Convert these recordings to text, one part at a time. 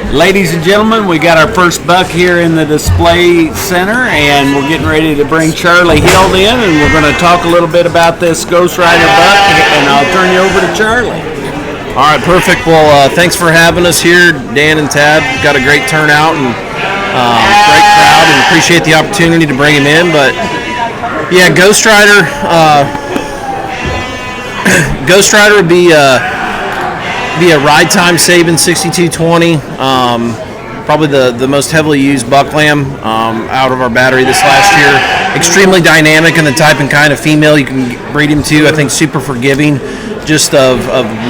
Ladies and gentlemen, we got our first buck here in the display center, and we're getting ready to bring Charlie Hill in, and we're going to talk a little bit about this Ghost Rider buck, and I'll turn you over to Charlie. All right, perfect. Well, thanks for having us here, Dan and Tad. Got a great turnout and great crowd, and appreciate the opportunity to bring him in. But yeah, Ghost Rider. Ghost Rider would be a ride time saving 6220. Probably the most heavily used buck lamb out of our battery this last year. Extremely dynamic in the type and kind of female you can breed him to. I think super forgiving just of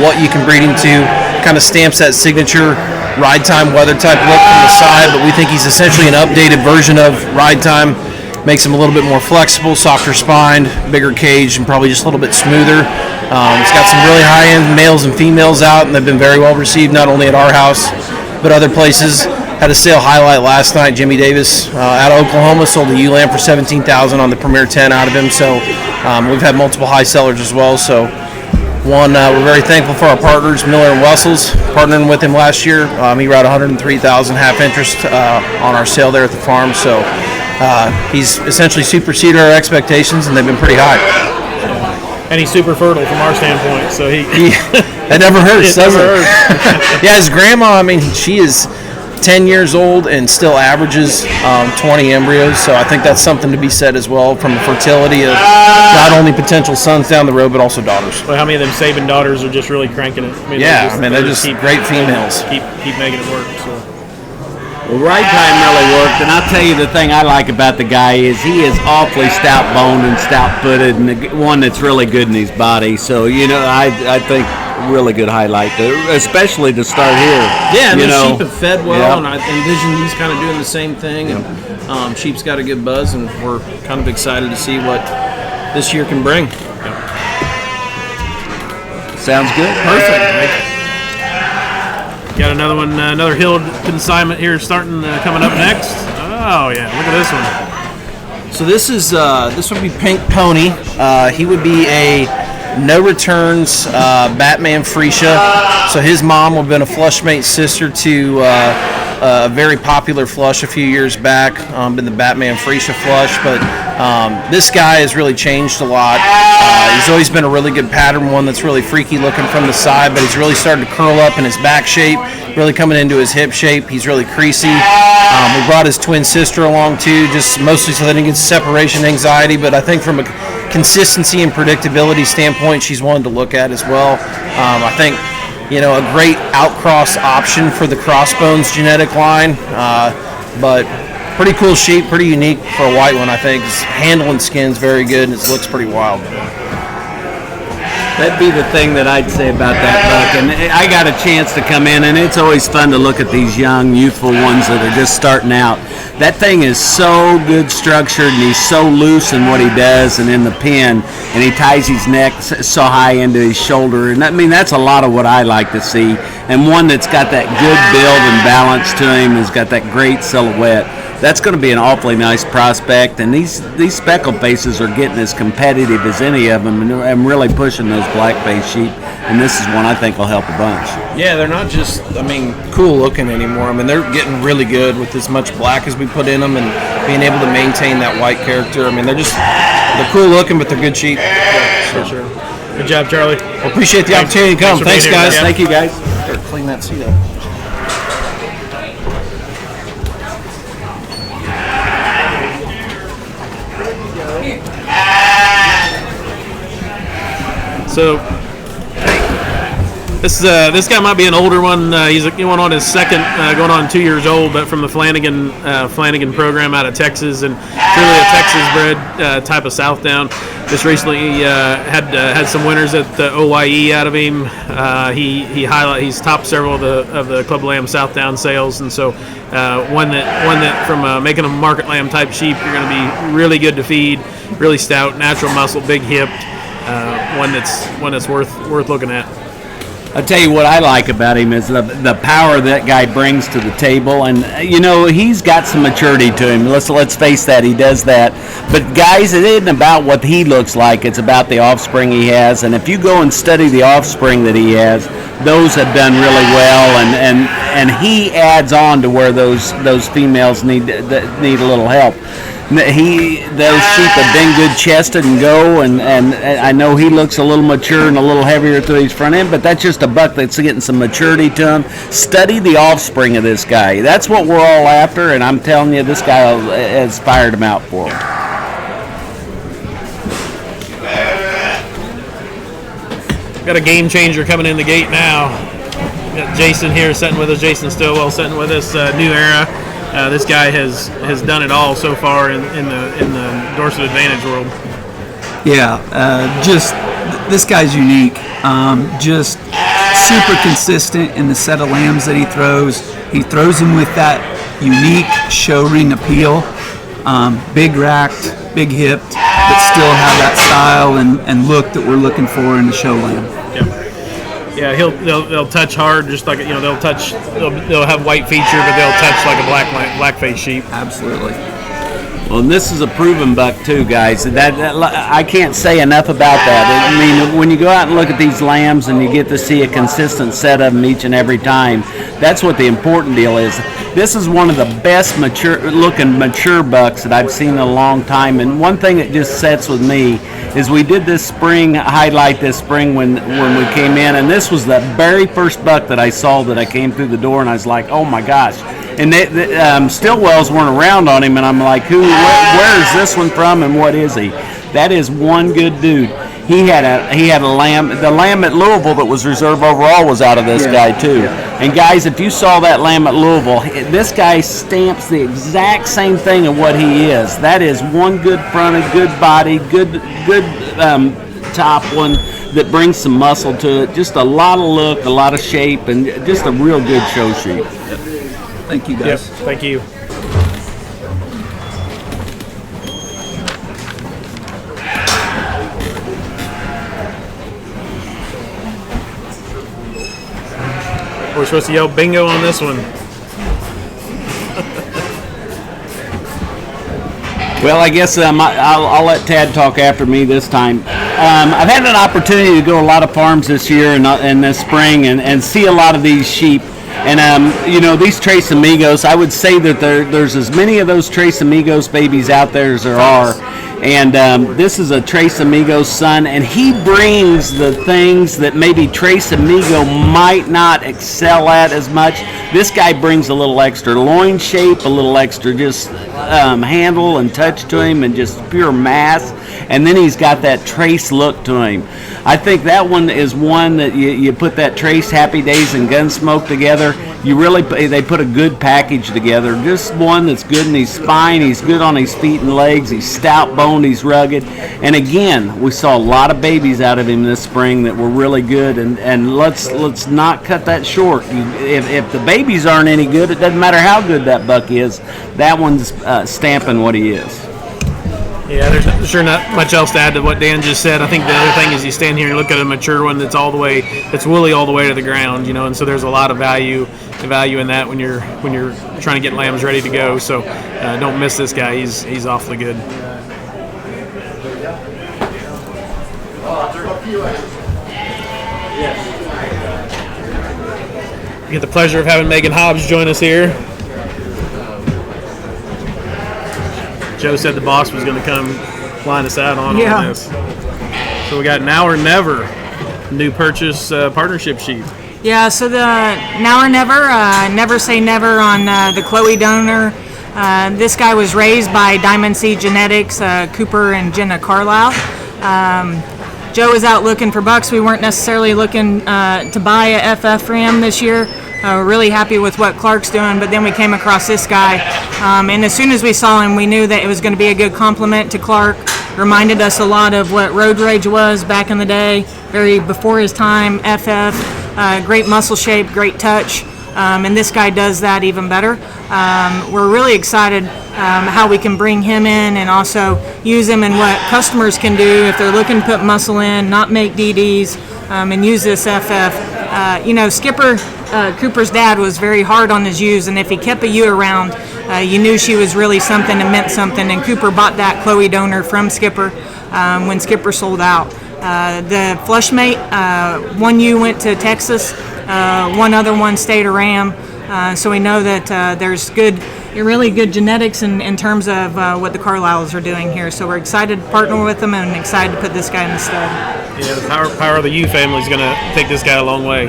what you can breed him to. Kind of stamps that signature ride time weather type look from the side, but we think he's essentially an updated version of ride time. Makes him a little bit more flexible, softer spined, bigger cage, and probably just a little bit smoother. It's got some really high-end males and females out, and they've been very well received, not only at our house, but other places. Had a sale highlight last night. Jimmy Davis out of Oklahoma sold a ewe-lamb for $17,000 on the Premier 10 out of him. So we've had multiple high sellers as well. So we're very thankful for our partners, Miller and Wessels, partnering with him last year. He ran $103,000 half interest on our sale there at the farm. So he's essentially superseded our expectations, and they've been pretty high. And he's super fertile from our standpoint, so that never hurts, does it? Yeah, his grandma, she is 10 years old and still averages 20 embryos, so I think that's something to be said as well from the fertility of not only potential sons down the road, but also daughters. Well, how many of them Saban daughters are just really cranking it? They're just great females. Keep making it work. So. Well, ride time really worked, and I'll tell you the thing I like about the guy is he is awfully stout-boned and stout-footed, and one that's really good in his body. So, I think really good highlight, especially to start here. Yeah, and the sheep have fed well, and I envision he's kind of doing the same thing. And sheep's got a good buzz, and we're kind of excited to see what this year can bring. Sounds good. Perfect. Got another one, another hill consignment here starting coming up next. Oh yeah, look at this one. So this would be Pink Pony. He would be a no returns Batman Freesia. So his mom would have been a flushmate sister to a very popular flush a few years back, been the Batman Freesia flush. But this guy has really changed a lot. He's always been a really good pattern one that's really freaky looking from the side, but he's really started to curl up in his back shape, really coming into his hip shape. He's really creasy. We brought his twin sister along too, just mostly so that he gets separation anxiety, but I think from a consistency and predictability standpoint, she's one to look at as well. I think a great outcross option for the Crossbones genetic line, but pretty cool sheep, pretty unique for a white one, I think. His handle and skin's very good, and it looks pretty wild. That'd be the thing that I'd say about that buck. And I got a chance to come in, and it's always fun to look at these young, youthful ones that are just starting out. That thing is so good structured, and he's so loose in what he does and in the pen, and he ties his neck so high into his shoulder. And that's a lot of what I like to see. And one that's got that good build and balance to him, has got that great silhouette. That's going to be an awfully nice prospect, and these speckled faces are getting as competitive as any of them, and really pushing those black-faced sheep, and this is one I think will help a bunch. Yeah, they're not just, cool looking anymore. They're getting really good with as much black as we put in them and being able to maintain that white character. They're cool looking, but they're good sheep. Yeah, for sure. Good job, Charlie. Well, appreciate the opportunity to come. Thanks guys. Yeah. Thank you, guys. Here, clean that seat up. So this guy might be an older one. He's going on his second, going on 2 years old, but from the Flanagan program out of Texas, and really a Texas-bred type of Southdown. Just recently had some winners at the OYE out of him. He's topped several of the Club Lamb Southdown sales, and so one that from making a market lamb type sheep, you're going to be really good to feed, really stout, natural muscle, big hipped. One that's worth looking at. I'll tell you what I like about him is the power that guy brings to the table, and he's got some maturity to him. Let's face that, he does that. But guys, it isn't about what he looks like; it's about the offspring he has. And if you go and study the offspring that he has, those have done really well, and he adds on to where those females need a little help. Those sheep have been good chested and go, and I know he looks a little mature and a little heavier through his front end, but that's just a buck that's getting some maturity to him. Study the offspring of this guy. That's what we're all after, and I'm telling you, this guy has fired him out for him. Got a game changer coming in the gate now. Got Jason here sitting with us. Jason Stillwell sitting with us. New Era. This guy has done it all so far in the Dorset Advantage world. Yeah, this guy's unique. Just super consistent in the set of lambs that he throws. He throws them with that unique show ring appeal. Big racked, big hipped, but still have that style and look that we're looking for in the show lamb. Yeah, they'll touch hard, just like they'll have white feature, but they'll touch like a black-faced sheep. Absolutely. Well, and this is a proven buck too, guys. That I can't say enough about that. I mean, when you go out and look at these lambs and you get to see a consistent set of them each and every time, that's what the important deal is. This is one of the best mature bucks that I've seen in a long time. And one thing that just sets with me is we did this highlight this spring when we came in, and this was the very first buck that I saw that I came through the door, and I was like, oh my gosh. And Stillwells weren't around on him, and I'm like, where is this one from, and what is he? That is one good dude. He had a lamb. The lamb at Louisville that was reserve overall was out of this guy too. Yeah. And guys, if you saw that lamb at Louisville, this guy stamps the exact same thing of what he is. That is one good fronted, good body, good top one that brings some muscle to it. Just a lot of look, a lot of shape, and just a real good show sheep. Thank you, guys. Yep, thank you. We're supposed to yell bingo on this one. Well, I guess I'll let Tad talk after me this time. I've had an opportunity to go to a lot of farms this year and this spring and see a lot of these sheep. And, these Tres Amigos, I would say that there's as many of those Tres Amigos babies out there as there are. And this is a Tres Amigos son, and he brings the things that maybe Tres Amigo might not excel at as much. This guy brings a little extra loin shape, a little extra just handle and touch to him, and just pure mass. And then he's got that Trace look to him. I think that one is one that you put that Trace, Happy Days, and Gunsmoke together. They put a good package together. Just one that's good in his spine. He's good on his feet and legs. He's stout boned. He's rugged. And again, we saw a lot of babies out of him this spring that were really good. And let's not cut that short. If the babies aren't any good, it doesn't matter how good that buck is. That one's stamping what he is. Yeah, there's sure not much else to add to what Dan just said. I think the other thing is you stand here and look at a mature one that's woolly all the way to the ground, and so there's a lot of value in that when you're trying to get lambs ready to go. So don't miss this guy. He's awfully good. We get the pleasure of having Megan Hobbs join us here. Joe said the boss was going to come line us out on this. So we got Now or Never, new purchase partnership sheep. Yeah, so the Now or Never, never say never on the Chloe donor. This guy was raised by Diamond Seed Genetics, Cooper and Jenna Carlisle. Joe was out looking for bucks. We weren't necessarily looking to buy a FF ram this year. We're really happy with what Clark's doing, but then we came across this guy, and as soon as we saw him, we knew that it was going to be a good complement to Clark. Reminded us a lot of what Road Rage was back in the day, very before his time. FF, great muscle shape, great touch, and this guy does that even better. We're really excited how we can bring him in and also use him in what customers can do if they're looking to put muscle in, not make DDs, and use this FF. Skipper Cooper's dad was very hard on his ewes, and if he kept a ewe around, you knew she was really something and meant something. And Cooper bought that Chloe donor from Skipper when Skipper sold out. The flush mate, one ewe went to Texas, One other one stayed a ram. So we know that there's really good genetics in terms of what the Carlisles are doing here. So we're excited to partner with them and excited to put this guy in the stud. Yeah, the power of the U family is going to take this guy a long way.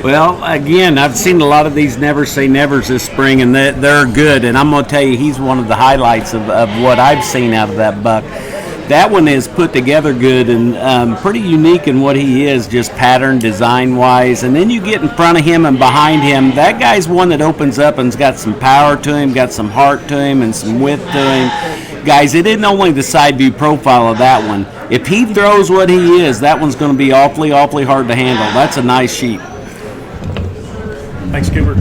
Well, again, I've seen a lot of these Never Say Nevers this spring, and they're good. And I'm going to tell you, he's one of the highlights of what I've seen out of that buck. That one is put together good and pretty unique in what he is, just pattern, design-wise. And then you get in front of him and behind him, that guy's one that opens up and's got some power to him, got some heart to him, and some width to him. Guys, it isn't only the side view profile of that one. If he throws what he is, that one's going to be awfully, awfully hard to handle. That's a nice sheep. Thanks, Cooper.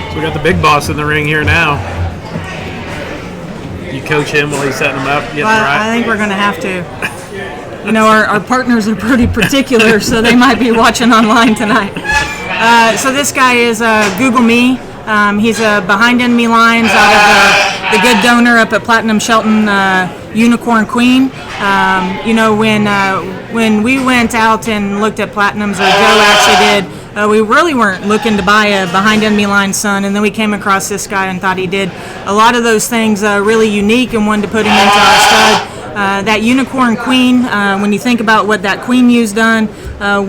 So we got the big boss in the ring here now. You coach him while he's setting him up, getting Well, right. I think we're going to have to. You know, our partners are pretty particular, so they might be watching online tonight. So this guy is Google Me. He's a behind enemy lines out of the good donor up at Platinum Shelton Unicorn Queen. You know, when we went out and looked at Platinums, or Joe actually did, we really weren't looking to buy a behind enemy line son, and then we came across this guy and thought he did a lot of those things really unique and wanted to put him into our stud. That Unicorn Queen, when you think about what that Queen U's done,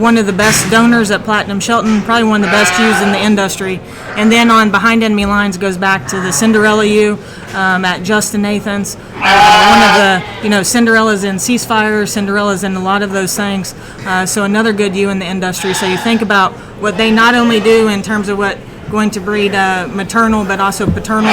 one of the best donors at Platinum Shelton, probably one of the best U's in the industry. And then on behind enemy lines goes back to the Cinderella U at Justin Nathan's. One of the, Cinderella's in Ceasefire, Cinderella's in a lot of those things. So another good U in the industry. So you think about what they not only do in terms of what going to breed maternal but also paternal.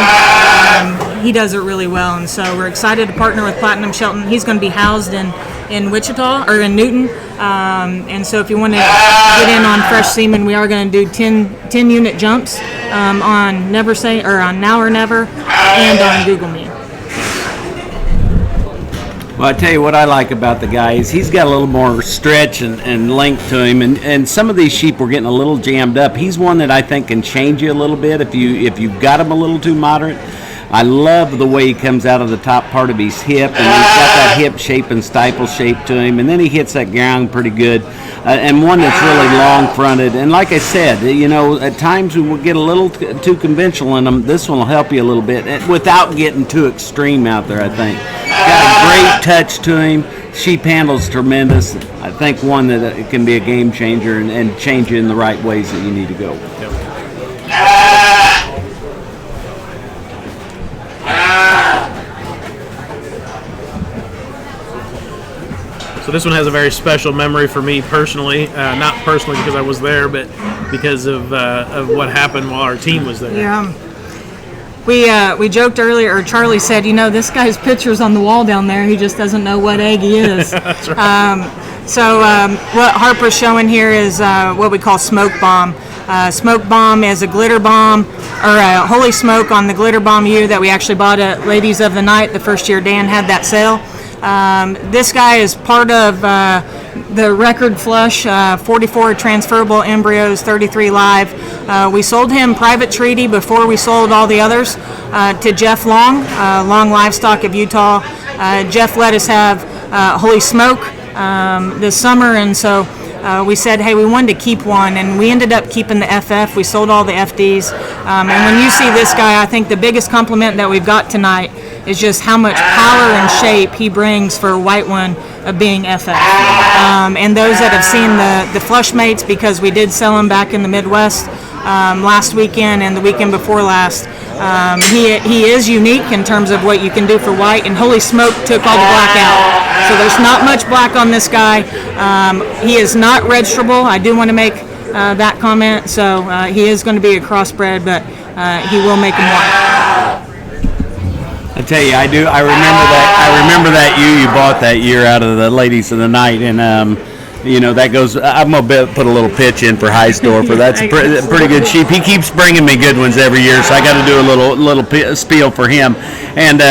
He does it really well, and so we're excited to partner with Platinum Shelton. He's going to be housed in Wichita or in Newton, and so if you want to get in on fresh semen, we are going to do 10 unit jumps on Never Say or on Now or Never and on Google Me. Well, I tell you what I like about the guy is he's got a little more stretch and length to him, and some of these sheep were getting a little jammed up. He's one that I think can change you a little bit if you've got him a little too moderate. I love the way he comes out of the top part of his hip, and he's got that hip shape and stifle shape to him, and then he hits that ground pretty good, and one that's really long-fronted. And like I said, at times we will get a little too conventional in them. This one will help you a little bit without getting too extreme out there, I think. Got a great touch to him. Sheep handle's tremendous. I think one that it can be a game changer and change you in the right ways that you need to go. So this one has a very special memory for me personally, not personally because I was there, but because of what happened while our team was there. Yeah. We joked earlier, or Charlie said, this guy's picture's on the wall down there. He just doesn't know what egg he is. That's right. So what Harper's showing here is what we call smoke bomb. Smoke bomb is a glitter bomb, or a holy smoke on the glitter bomb U that we actually bought at Ladies of the Night the first year Dan had that sale. This guy is part of the record flush, 44 transferable embryos, 33 live. We sold him private treaty before we sold all the others to Jeff Long, Long Livestock of Utah. Jeff let us have Holy Smoke this summer, and so we said, hey, we wanted to keep one, and we ended up keeping the FF. We sold all the FDs. And when you see this guy, I think the biggest compliment that we've got tonight is just how much power and shape he brings for a white one of being FF. And those that have seen the flush mates, because we did sell them back in the Midwest last weekend and the weekend before last, he is unique in terms of what you can do for white, and Holy Smoke took all the black out. So there's not much black on this guy. He is not registrable. I do want to make that comment. So he is going to be a crossbred, but he will make him white. I tell you, I do. I remember that you bought that year out of the Ladies of the Night, and that goes. I'm gonna put a little pitch in for Heisdorfer. That's a pretty good sheep. He keeps bringing me good ones every year, so I got to do a little spiel for him. And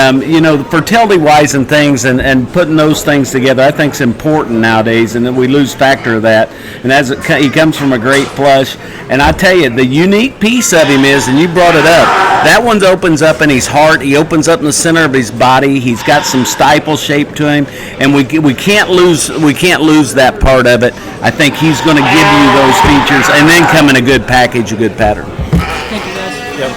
fertility wise and things, and putting those things together, I think is important nowadays, and we lose factor of that. And he comes from a great flush, and I tell you, the unique piece of him is, and you brought it up, That one opens up in his heart. He opens up in the center of his body. He's got some stipple shape to him, and we can't lose that part of it. I think he's going to give you those features, and then come in a good package, a good pattern. Thank you, guys. Yep.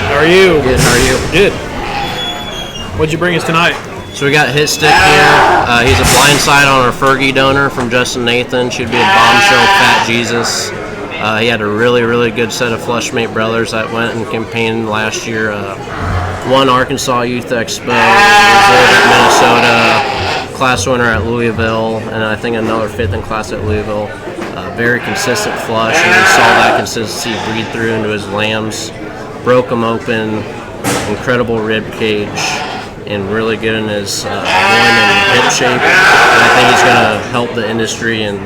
How are you? Good, how are you? Good. What'd you bring us tonight? So we got Hit Stick here. He's a blind side on our Fergie donor from Justin Nathan. Should be a bombshell Fat Jesus. He had a really, really good set of Flushmate brothers that went and campaigned last year. Won Arkansas Youth Expo, reserve at Minnesota, class winner at Louisville, and I think another fifth in class at Louisville. Very consistent flush, and we saw that consistency breathe through into his lambs. Broke them open, incredible rib cage, and really good in his groin and hip shape. And I think he's going to help the industry and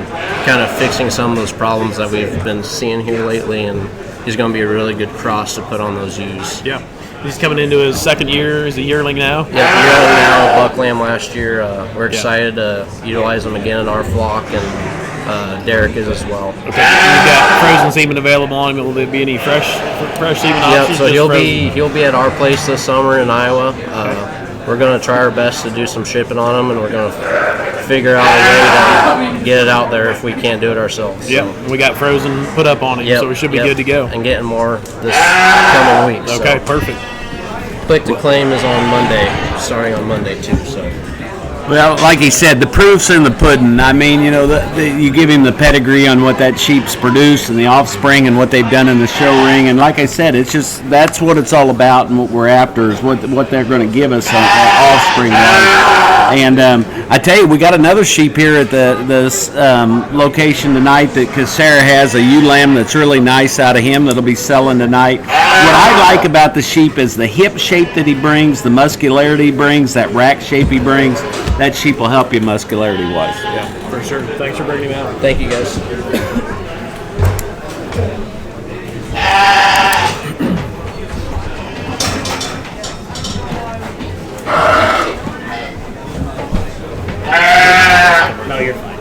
kind of fixing some of those problems that we've been seeing here lately. And he's going to be a really good cross to put on those ewes. Yeah. He's coming into his second year. He's a yearling now. Yeah, yearling now, buck lamb last year. We're excited to utilize him again in our flock, and Derek is as well. Okay. You've got frozen semen available on him. Will there be any fresh semen options? Yep, so Just he'll frozen? be at our place this summer in Iowa. We're going to try our best to do some shipping on him, and we're going to figure out a way to get it out there if we can't do it ourselves. Yep, we got frozen put up on him, so we should be good to go. And getting more this coming week. Okay, so. perfect. Click to claim is on Monday, starting on Monday too. So. Well, like he said, the proof's in the pudding. I mean, you know, you give him the pedigree on what that sheep's produced and the offspring and what they've done in the show ring. And like I said, it's just that's what it's all about, and what we're after is what they're going to give us on offspring wise. And I tell you, we got another sheep here at the location tonight because Sire has a ewe lamb that's really nice out of him that'll be selling tonight. What I like about the sheep is the hip shape that he brings, the muscularity he brings, that rack shape he brings. That sheep will help you muscularity-wise. Yeah, for sure. Thanks for bringing him out. Thank you, guys. No, you're fine.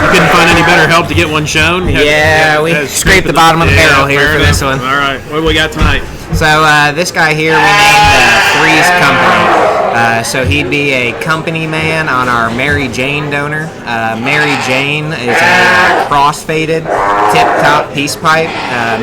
You couldn't find any better help to get one shown? Yeah, we scraped the bottom of the barrel here for this one. All right, what do we got tonight? So this guy here we named Three's Company. So he'd be a company man on our Mary Jane donor. Mary Jane is a cross-faded tip-top peace pipe.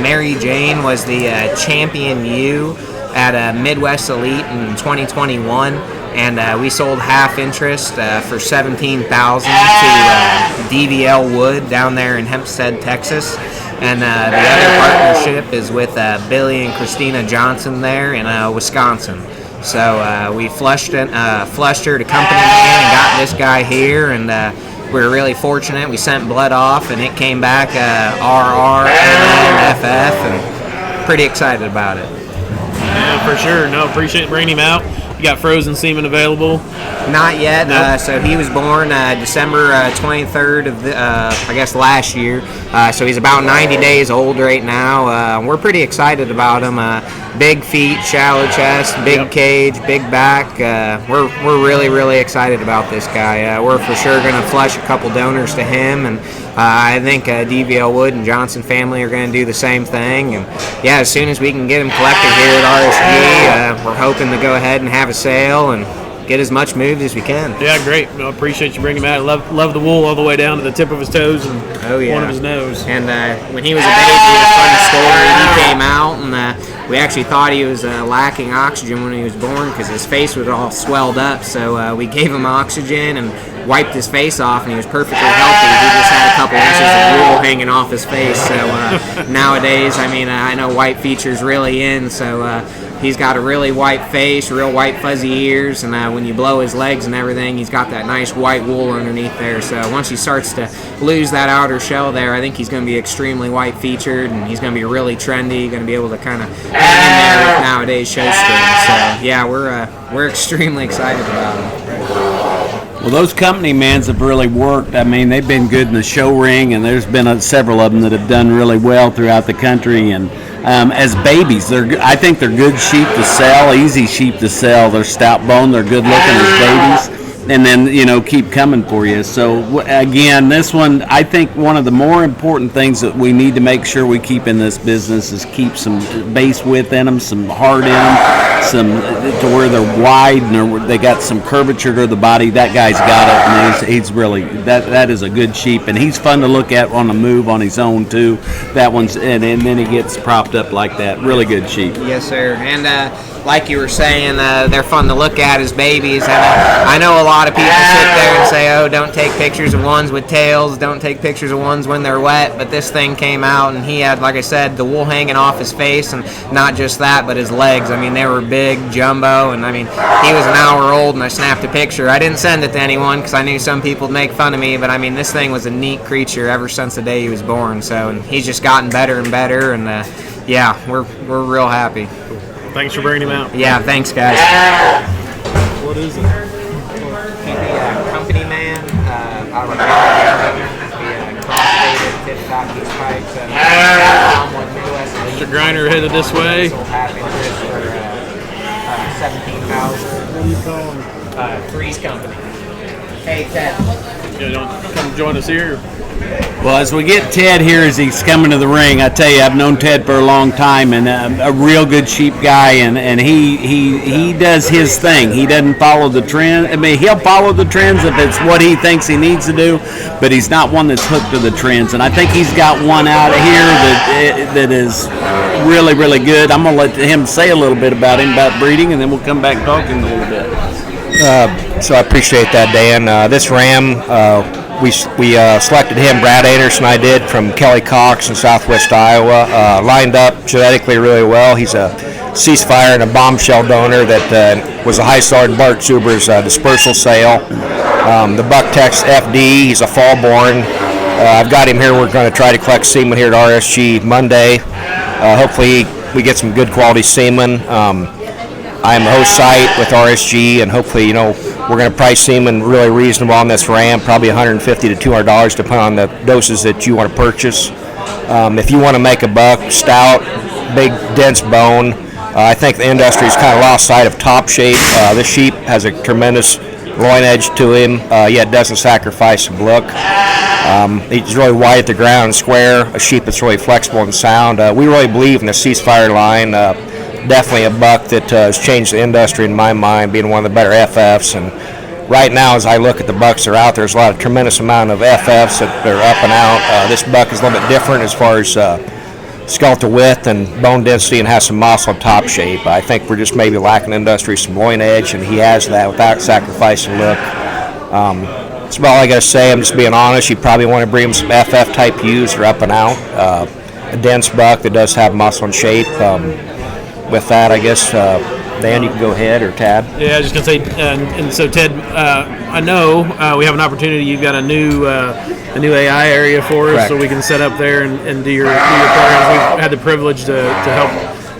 Mary Jane was the champion ewe at Midwest Elite in 2021. And we sold half interest for $17,000 to DVL Wood down there in Hempstead, Texas. And the other partnership is with Billy and Christina Johnson there in Wisconsin. So we flushed her to company man and got this guy here, and we were really fortunate. We sent blood off, and it came back RR and FF, and pretty excited about it. Yeah, for sure. No, appreciate bringing him out. You got frozen semen available? Not yet. Nope. So he was born December 23rd of I guess last year. So he's about 90 days old right now. We're pretty excited about him. Big feet, shallow chest, big cage, big back. We're really excited about this guy. We're for sure going to flush a couple donors to him, and I think DVL Wood and Johnson family are going to do the same thing. And yeah, as soon as we can get him collected here at RSG, we're hoping to go ahead and have a sale and get as much moved as we can. Yeah, great. I appreciate you bringing him out. Love the wool all the way down to the tip of his toes and one of his nose. And when he was a baby, a funny story, he came out and we actually thought he was lacking oxygen when he was born because his face was all swelled up. So we gave him oxygen and wiped his face off, and he was perfectly healthy. He just had a couple inches of wool hanging off his face. So nowadays, I mean, I know white feature's really in, so he's got a really white face, real white fuzzy ears, and when you blow his legs and everything, he's got that nice white wool underneath there. So once he starts to lose that outer shell there, I think he's going to be extremely white featured, and he's going to be really trendy, going to be able to kind of hang in there with nowadays show strings. So yeah, we're extremely excited about him. Well, those company mans have really worked. I mean, they've been good in the show ring, and there's been several of them that have done really well throughout the country. And as babies, I think they're good sheep to sell, easy sheep to sell. They're stout bone, they're good looking as babies. And then, keep coming for you. So, again, this one, I think one of the more important things that we need to make sure we keep in this business is keep some base width in them, some heart in them, some to where they're wide and they got some curvature to the body. That guy's got it, and he's really, that is a good sheep. And he's fun to look at on the move on his own, too. That one's, and then he gets propped up like that. Really good sheep. Yes, sir. And like you were saying, they're fun to look at as babies. And I know a lot of people sit there and say, oh, don't take pictures of ones with tails, don't take pictures of ones when they're wet. But this thing came out, and he had, like I said, the wool hanging off his face, and not just that, but his legs. I mean, they were big, jumbo, and I mean, he was an hour old, and I snapped a picture. I didn't send it to anyone because I knew some people would make fun of me, but I mean, this thing was a neat creature ever since the day he was born. So, and he's just gotten better and better, and yeah, we're real happy. Thanks for bringing him out. Yeah, thanks, guys. What is it? He's a company man out of a cross-faded, tip-top piece pipes. Mr. Griner headed this way. Happy for 17,000. What do you call him? Three's Company. Hey, Ted. You don't come join us here? Well, as we get Ted here as he's coming to the ring, I tell you, I've known Ted for a long time, and a real good sheep guy, and he does his thing. He doesn't follow the trend. I mean, he'll follow the trends if it's what he thinks he needs to do, but he's not one that's hooked to the trends. And I think he's got one out of here that is really, really good. I'm going to let him say a little bit about him, about breeding, and then we'll come back talking a little bit. So I appreciate that, Dan. This ram, we selected him, Brad Anderson, I did, from Kelly Cox in southwest Iowa. Lined up genetically really well. He's a ceasefire and a bombshell donor that was a high starred Bart Zuber's dispersal sale. The Buck Tex FD, he's a fall born. I've got him here. We're going to try to collect semen here at RSG Monday. Hopefully we get some good quality semen. I'm a host site with RSG, and hopefully, we're going to price semen really reasonable on this ram, probably $150 to $200, depending on the doses that you want to purchase. If you want to make a buck, stout, big, dense bone, I think the industry's kind of lost sight of top shape. This sheep has a tremendous loin edge to him, yet doesn't sacrifice some look. He's really wide at the ground and square, a sheep that's really flexible and sound. We really believe in the ceasefire line. Definitely a buck that has changed the industry in my mind, being one of the better FFs. And right now, as I look at the bucks that are out there, there's a lot of tremendous amount of FFs that are up and out. This buck is a little bit different as far as skeletal width and bone density, and has some muscle and top shape. I think we're just maybe lacking industry some loin edge, and he has that without sacrificing look. That's about all I got to say. I'm just being honest. You probably want to bring him some FF type ewes that are up and out. A dense buck that does have muscle and shape. With that, I guess, Dan, you can go ahead, or Tad. Yeah, I was just going to say, and so Ted, I know we have an opportunity. You've got a new AI area for us, Correct. So we can set up there and do your programs. We've had the privilege to help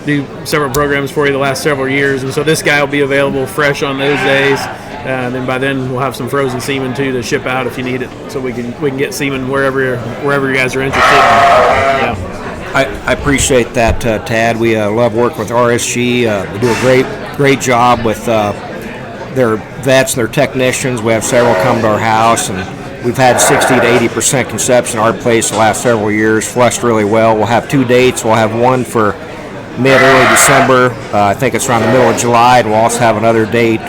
do several programs for you the last several years, and so this guy will be available fresh on those days. And then by then we'll have some frozen semen too to ship out if you need it, so we can get semen wherever you guys are interested. Yeah. I appreciate that, Tad. We love working with RSG. They do a great job with their vets and their technicians. We have several come to our house, and we've had 60 to 80% conception at our place the last several years, flushed really well. We'll have 2 dates. We'll have one for mid-early December. I think it's around the middle of July, and we'll also have another date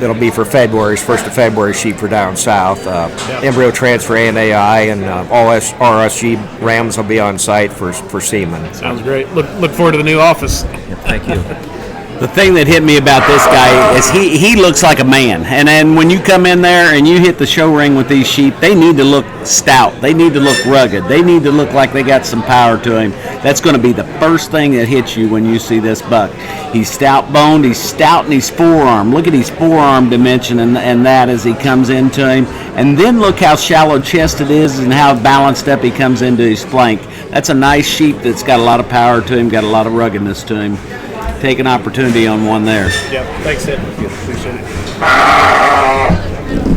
that'll be for February's 1st of February sheep for down south. Embryo transfer and AI, and all RSG rams will be on site for semen. Sounds great. Look forward to the new office. Thank you. The thing that hit me about this guy is he looks like a man. And then when you come in there and you hit the show ring with these sheep, they need to look stout. They need to look rugged. They need to look like they got some power to him. That's going to be the first thing that hits you when you see this buck. He's stout boned. He's stout in his forearm. Look at his forearm dimension and that as he comes into him. And then look how shallow chested it is and how balanced up he comes into his flank. That's a nice sheep that's got a lot of power to him, got a lot of ruggedness to him. Take an opportunity on one there. Yeah, thanks, Ed. Appreciate it.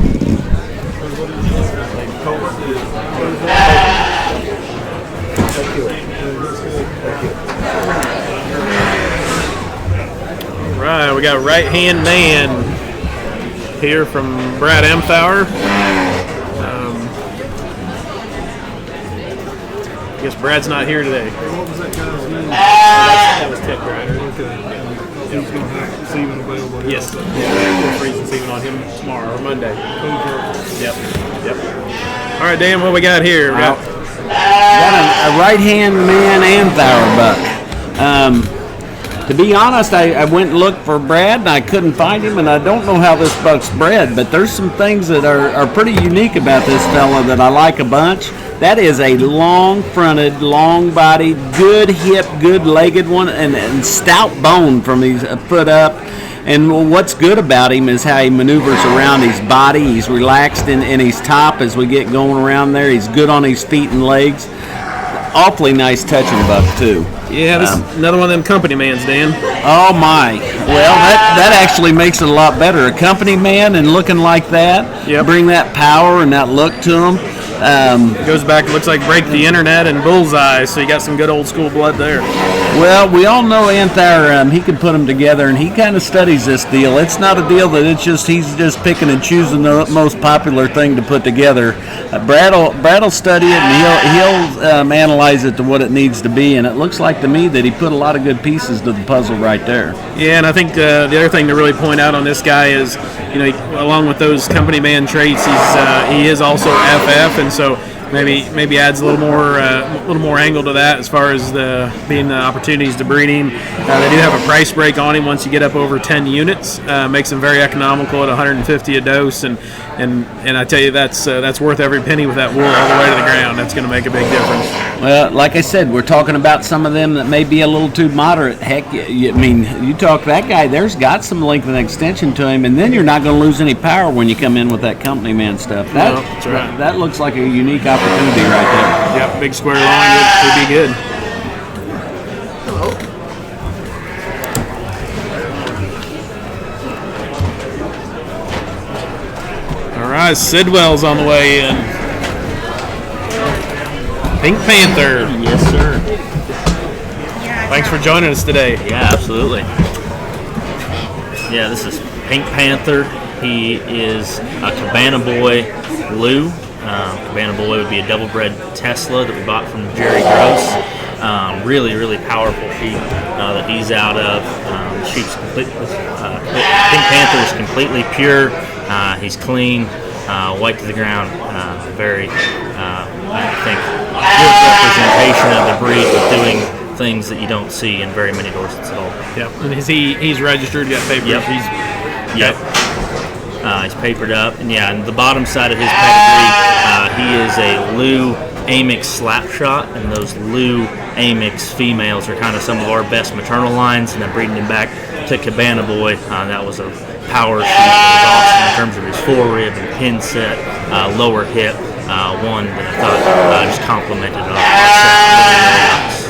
we got Right Hand Man here from Brad Amthauer. I guess Brad's not here today. What was that guy's name? That was Ted Grider. Okay. He's going to have it's even available. Yes. We're freezing season on him tomorrow or Monday. Yep. All right, Dan, what we got here? We got Got a right-hand man Amthauer buck. To be honest, I went and looked for Brad, and I couldn't find him, and I don't know how this buck's bred, but there's some things that are pretty unique about this fella that I like a bunch. That is a long-fronted, long-bodied, good hip, good-legged one, and stout bone from his foot up. And what's good about him is how he maneuvers around his body. He's relaxed in his top as we get going around there. He's good on his feet and legs. Awfully nice touching buck, too. Yeah, this is another one of them company mans, Dan. Oh, my. Well, that actually makes it a lot better. A company man and looking like that, bring that power and that look to him. Goes back, looks like Break the Internet and Bullseye, so you got some good old school blood there. Well, we all know Amthauer, he can put them together, and he kind of studies this deal. It's not a deal that he's just picking and choosing the most popular thing to put together. Brad'll study it, and he'll analyze it to what it needs to be, and it looks like to me that he put a lot of good pieces to the puzzle right there. Yeah, and I think the other thing to really point out on this guy is, along with those company man traits, he is also FF, and so maybe adds a little more angle to that as far as being the opportunities to breed him. They do have a price break on him once you get up over 10 units. Makes him very economical at $150 a dose, and I tell you that's worth every penny with that wool all the way to the ground. That's going to make a big difference. Well, like I said, we're talking about some of them that may be a little too moderate. Heck, you talk that guy, there's got some length and extension to him, and then you're not going to lose any power when you come in with that company man stuff. That's right. That looks like a unique opportunity right there. Yep, big square line would be good. All right, Sidwell's on the way in. Pink Panther. Yes, sir. Thanks for joining us today. Yeah, absolutely. Yeah, this is Pink Panther. He is a Cabana Boy Lou. Cabana Boy would be a double-bred Tesla that we bought from Jerry Gross. Really, really powerful sheep that he's out of. The sheep's Pink Panther is completely pure. He's clean, white to the ground. Very, I think, good representation of the breed, with doing things that you don't see in very many Dorsets at all. Yep, and he's registered, got papers. Yep. He's papered up, and the bottom side of his pedigree, he is a Lou Amix Slapshot, and those Lou Amix females are kind of some of our best maternal lines, and then breeding him back to Cabana Boy, that was a power sheep that was awesome in terms of his forerib and pin set, lower hip, one that I thought just complemented our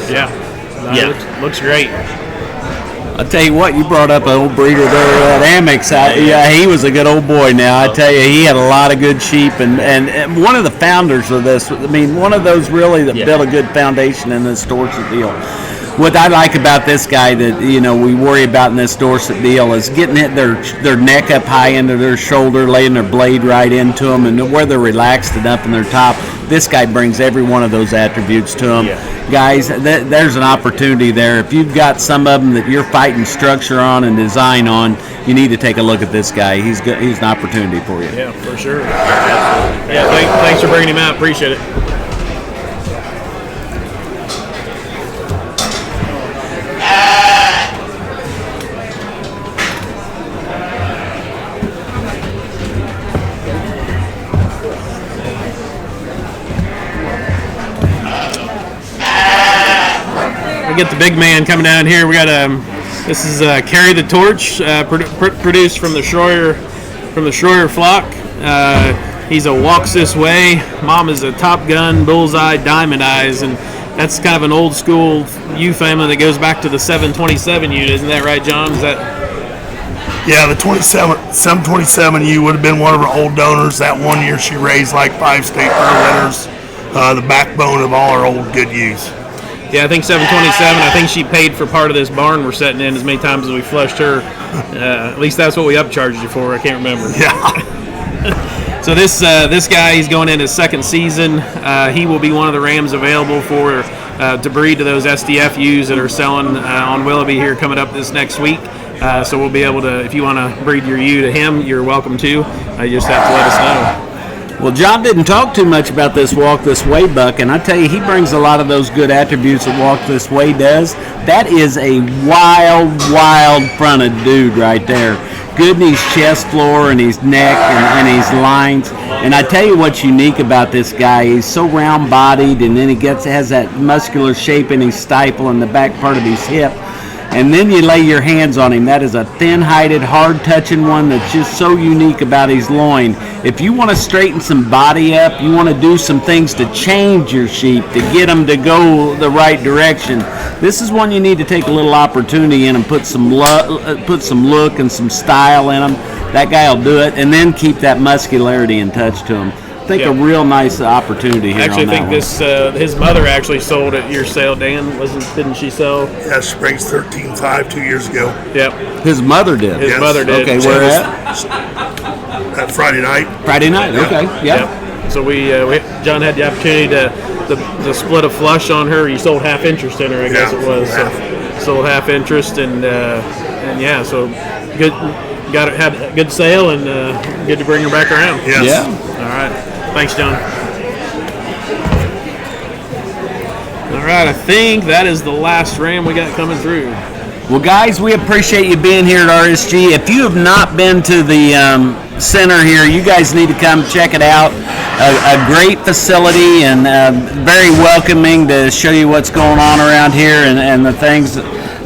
set really nice. Looks great. I'll tell you what, you brought up an old breeder there at Amex. He was a good old boy now. I tell you, he had a lot of good sheep, and one of the founders of this, one of those really that built a good foundation in this Dorset deal. What I like about this guy that, we worry about in this Dorset deal is getting their neck up high into their shoulder, laying their blade right into them, and where they're relaxed and up in their top. This guy brings every one of those attributes to them. Guys, there's an opportunity there. If you've got some of them that you're fighting structure on and design on, you need to take a look at this guy. He's an opportunity for you. Yeah, for sure. Absolutely. Yeah, thanks for bringing him out. Appreciate it. We get the big man coming down here. We got this is Carry the Torch, produced from the Schroyer flock. He's a Walks This Way. Mom is a Top Gun, Bullseye, Diamond Eyes, and that's kind of an old school ewe family that goes back to the 727 unit. Isn't that right, John? Is that? Yeah, the 727U would have been one of her old donors. That one year she raised like 5 state fair winners, the backbone of all our old good ewes. Yeah, I think 727. I think she paid for part of this barn we're setting in as many times as we flushed her. At least that's what we upcharged you for. I can't remember. Yeah. So this guy, he's going in his second season. He will be one of the rams available for to breed to those SDF ewes that are selling on Willoughby here coming up this next week. So we'll be able to, if you want to breed your ewe to him, you're welcome to. You just have to let us know. Well, John didn't talk too much about this Walk This Way buck, and I tell you, he brings a lot of those good attributes that Walk This Way does. That is a wild fronted dude right there. Good in his chest floor and his neck and his lines. And I tell you what's unique about this guy, he's so round bodied, and then he has that muscular shape in his stifle and the back part of his hip. And then you lay your hands on him. That is a thin-hided, hard-touching one that's just so unique about his loin. If you want to straighten some body up, you want to do some things to change your sheep, to get them to go the right direction, this is one you need to take a little opportunity in and put some look and some style in them. That guy will do it, and then keep that muscularity in touch to him. I think a real nice opportunity here. Actually, on that I think his mother actually sold at your sale, Dan. Didn't she sell? Yeah, Springs 13.5 2 years ago. Yep. His mother did. His mother did. Okay, where at? That Friday night. Friday night. Yeah. Okay. Yeah. Yep. So John had the opportunity to split a flush on her. You sold half interest in her, I guess it was. So sold half interest, and yeah, so good. Had a good sale, and good to bring her back around. Yes. Yeah. All right. Thanks, John. All right, I think that is the last ram we got coming through. Well, guys, we appreciate you being here at RSG. If you have not been to the center here, you guys need to come check it out. A great facility and very welcoming to show you what's going on around here and the things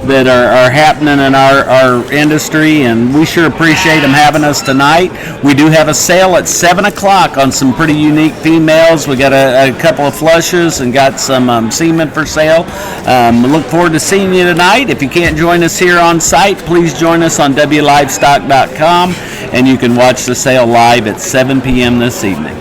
that are happening in our industry, and we sure appreciate them having us tonight. We do have a sale at 7 o'clock on some pretty unique females. We got a couple of flushes and got some semen for sale. Look forward to seeing you tonight. If you can't join us here on site, please join us on WLivestock.com, and you can watch the sale live at 7 p.m. this evening.